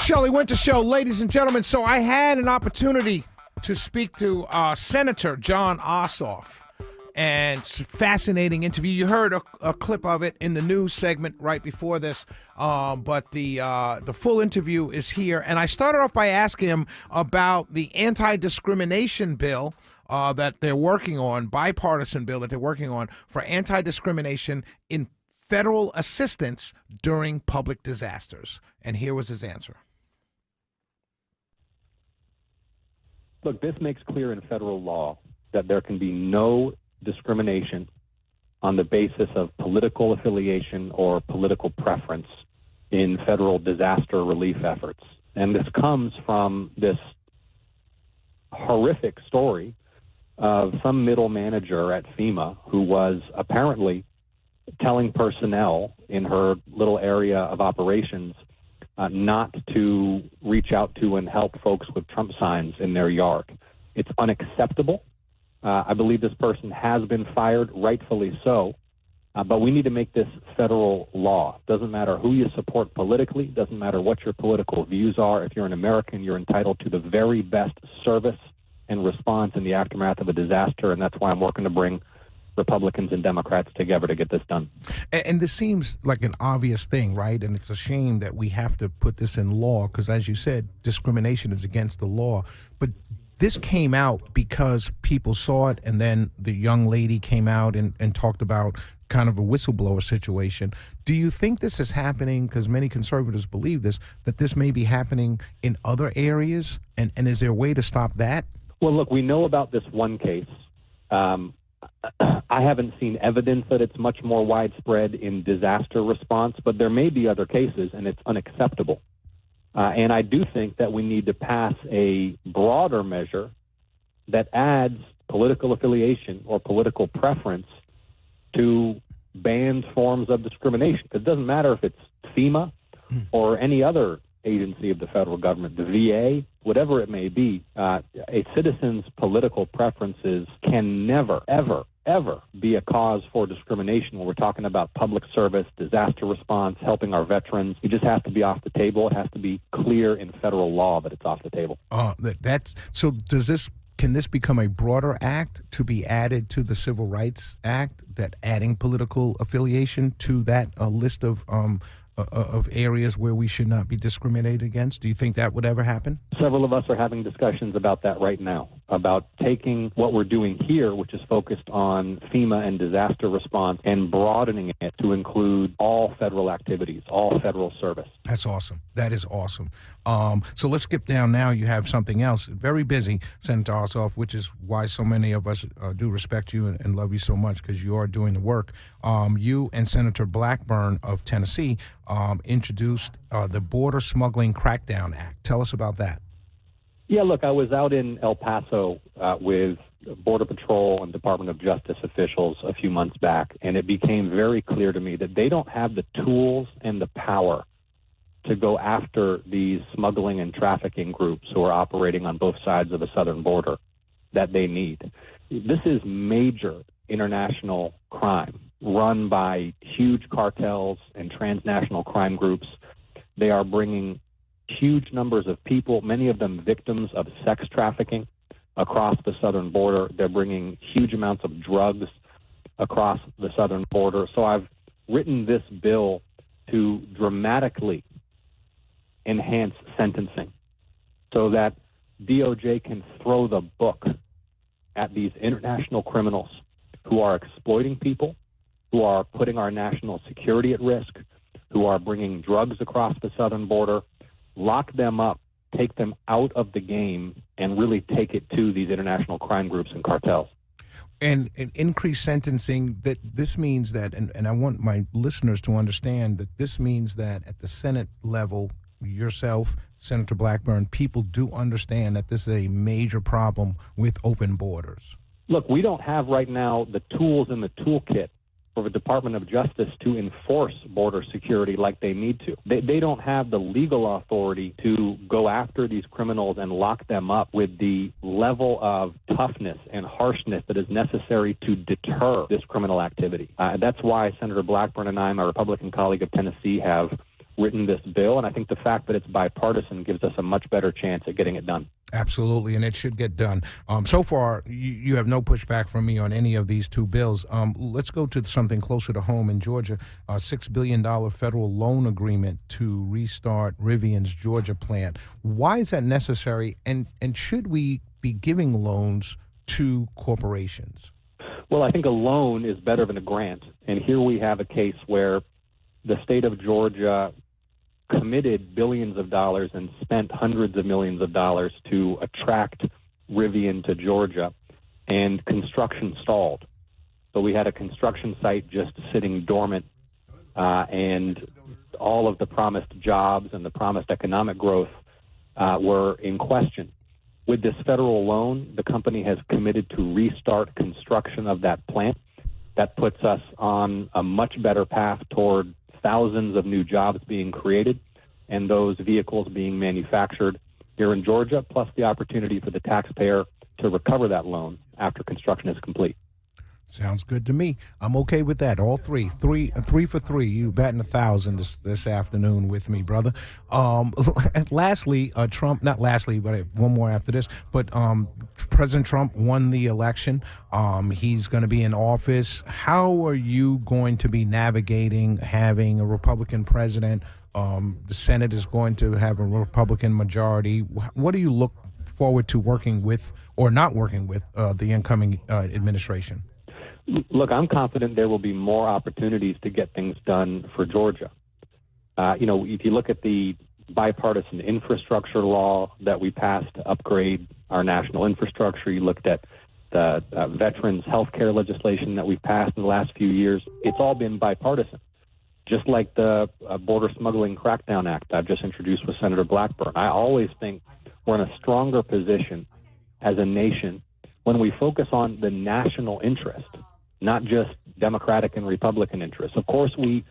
Shelley Winter Show, ladies and gentlemen. So I had an opportunity to speak to Senator John Ossoff, and it's a fascinating interview. You heard a clip of it in the news segment right before this, but the full interview is here. And I started off by asking him about the anti-discrimination bill that they're working on, bipartisan bill that they're working on for anti-discrimination in federal assistance during public disasters. And here was his answer. Look, this makes clear in federal law that there can be no discrimination on the basis of political affiliation or political preference in federal disaster relief efforts. And this comes from this horrific story of some middle manager at FEMA who was apparently telling personnel in her little area of operations not to reach out to and help folks with Trump signs in their yard. It's unacceptable. I believe this person has been fired, rightfully so, but we need to make this federal law. Doesn't matter who you support politically, doesn't matter what your political views are. If you're an American, you're entitled to the very best service and response in the aftermath of a disaster, and that's why I'm working to bring Republicans and Democrats together to get this done. And this seems like an obvious thing, right? And it's a shame that we have to put this in law because, as you said, discrimination is against the law. But this came out because people saw it, and then the young lady came out and talked about kind of a whistleblower situation. Do you think this is happening, because many conservatives believe this, that this may be happening in other areas? And is there a way to stop that? Well, look, we know about this one case. I haven't seen evidence that it's much more widespread in disaster response, but there may be other cases, and it's unacceptable. And I do think that we need to pass a broader measure that adds political affiliation or political preference to banned forms of discrimination. Because it doesn't matter if it's FEMA or any other agency of the federal government, the VA, whatever it may be, a citizen's political preferences can never, ever, ever be a cause for discrimination when we're talking about public service, disaster response, helping our veterans. It just has to be off the table. It has to be clear in federal law that it's off the table. So can this become a broader act to be added to the Civil Rights Act, that adding political affiliation to that list of areas where we should not be discriminated against? Do you think that would ever happen? Several of us are having discussions about that right now, about taking what we're doing here, which is focused on FEMA and disaster response, and broadening it to include all federal activities, all federal service. That's awesome. That is awesome. So let's skip down now. You have something else. Very busy, Senator Ossoff, which is why so many of us do respect you and love you so much, because you are doing the work. You and Senator Blackburn of Tennessee introduced the Border Smuggling Crackdown Act. Tell us about that. Yeah, look, I was out in El Paso with Border Patrol and Department of Justice officials a few months back, and it became very clear to me that they don't have the tools and the power to go after these smuggling and trafficking groups who are operating on both sides of the southern border that they need. This is major international crime run by huge cartels and transnational crime groups. They are bringing huge numbers of people, many of them victims of sex trafficking, across the southern border. They're bringing huge amounts of drugs across the southern border. So I've written this bill to dramatically enhance sentencing so that DOJ can throw the book at these international criminals who are exploiting people, who are putting our national security at risk, who are bringing drugs across the southern border. Lock them up, take them out of the game, and really take it to these international crime groups and cartels. And increased sentencing, that this means that, and I want my listeners to understand that this means that at the Senate level, yourself, Senator Blackburn, people do understand that this is a major problem with open borders. Look, we don't have right now the tools in the toolkit for the Department of Justice to enforce border security like they need to. They don't have the legal authority to go after these criminals and lock them up with the level of toughness and harshness that is necessary to deter this criminal activity. That's why Senator Blackburn and I, my Republican colleague of Tennessee, have written this bill, and I think the fact that it's bipartisan gives us a much better chance at getting it done. Absolutely, and it should get done. So far, you have no pushback from me on any of these two bills. Let's go to something closer to home in Georgia, a $6 billion federal loan agreement to restart Rivian's Georgia plant. Why is that necessary, and should we be giving loans to corporations? Well, I think a loan is better than a grant, and here we have a case where the state of Georgia committed billions of dollars and spent hundreds of millions of dollars to attract Rivian to Georgia, and construction stalled. So we had a construction site just sitting dormant, and all of the promised jobs and the promised economic growth were in question. With this federal loan, the company has committed to restart construction of that plant. That puts us on a much better path toward thousands of new jobs being created and those vehicles being manufactured here in Georgia, plus the opportunity for the taxpayer to recover that loan after construction is complete. Sounds good to me. I'm okay with that. All three for three. You batting 1,000 this afternoon with me, brother. Lastly, Trump. Not lastly, but one more after this. But President Trump won the election. He's going to be in office. How are you going to be navigating having a Republican president? The Senate is going to have a Republican majority. What do you look forward to working with or not working with the incoming administration? Look, I'm confident there will be more opportunities to get things done for Georgia. If you look at the bipartisan infrastructure law that we passed to upgrade our national infrastructure, you looked at the veterans health care legislation that we've passed in the last few years, it's all been bipartisan. Just like the Border Smuggling Crackdown Act I've just introduced with Senator Blackburn. I always think we're in a stronger position as a nation when we focus on the national interest, not just Democratic and Republican interests. Of course, we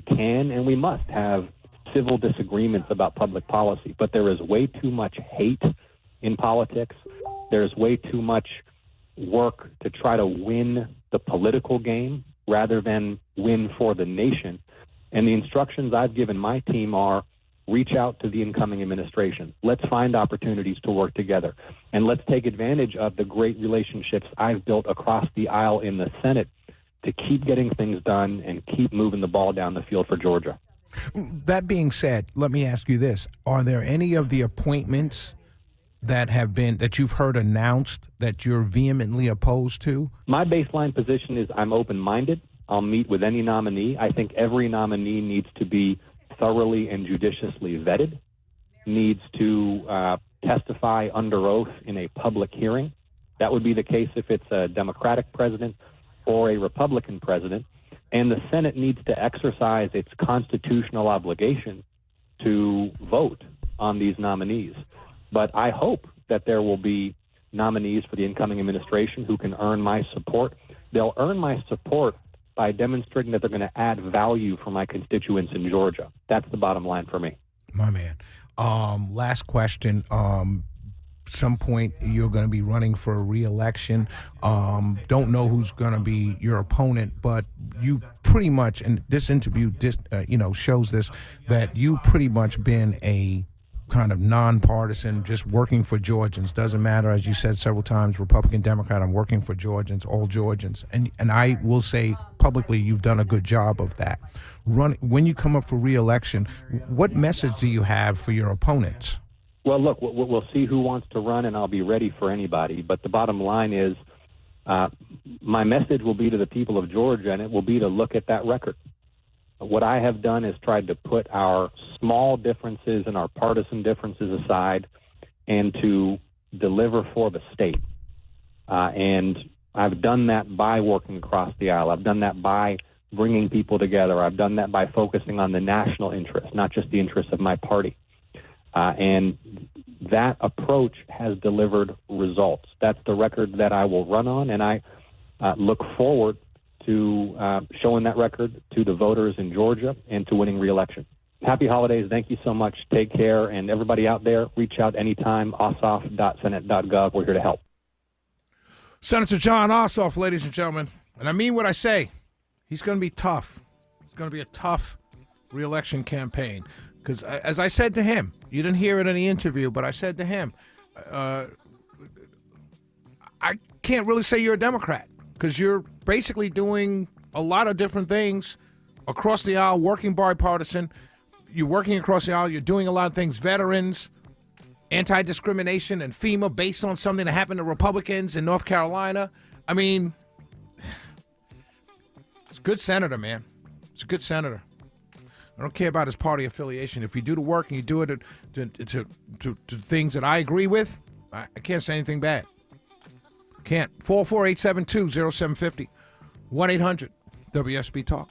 can and we must have civil disagreements about public policy, but there is way too much hate in politics. There's way too much work to try to win the political game rather than win for the nation. And the instructions I've given my team are reach out to the incoming administration. Let's find opportunities to work together. And let's take advantage of the great relationships I've built across the aisle in the Senate to keep getting things done and keep moving the ball down the field for Georgia. That being said, let me ask you this. Are there any of the appointments that you've heard announced that you're vehemently opposed to? My baseline position is I'm open-minded. I'll meet with any nominee. I think every nominee needs to be thoroughly and judiciously vetted, needs to testify under oath in a public hearing. That would be the case if it's a Democratic president or a Republican president. And the Senate needs to exercise its constitutional obligation to vote on these nominees. But I hope that there will be nominees for the incoming administration who can earn my support. They'll earn my support by demonstrating that they're going to add value for my constituents in Georgia. That's the bottom line for me. My man. Last question. Some point you're going to be running for a re-election. Don't know who's going to be your opponent, but you pretty much, and this interview shows this, that you pretty much been a kind of nonpartisan, just working for Georgians. Doesn't matter, as you said several times, Republican, Democrat, I'm working for Georgians, all Georgians. And I will say publicly you've done a good job of that. When you come up for re-election, what message do you have for your opponents? Well, look, we'll see who wants to run, and I'll be ready for anybody. But the bottom line is my message will be to the people of Georgia, and it will be to look at that record. What I have done is tried to put our small differences and our partisan differences aside and to deliver for the state. And I've done that by working across the aisle. I've done that by bringing people together. I've done that by focusing on the national interest, not just the interests of my party. And that approach has delivered results. That's the record that I will run on, and I look forward to showing that record to the voters in Georgia and to winning re-election. Happy holidays. Thank you so much. Take care. And everybody out there, reach out anytime, ossoff.senate.gov. We're here to help. Senator John Ossoff, ladies and gentlemen. And I mean what I say. He's going to be tough. It's going to be a tough re-election campaign. Because as I said to him, you didn't hear it in the interview, but I said to him, I can't really say you're a Democrat because you're basically doing a lot of different things across the aisle, working bipartisan. You're working across the aisle. You're doing a lot of things, veterans, anti-discrimination, and FEMA based on something that happened to Republicans in North Carolina. I mean, it's a good senator, man. It's a good senator. I don't care about his party affiliation. If you do the work and you do it to things that I agree with, I can't say anything bad. Can't. 44872-0750. 1-800-WSB-TALK.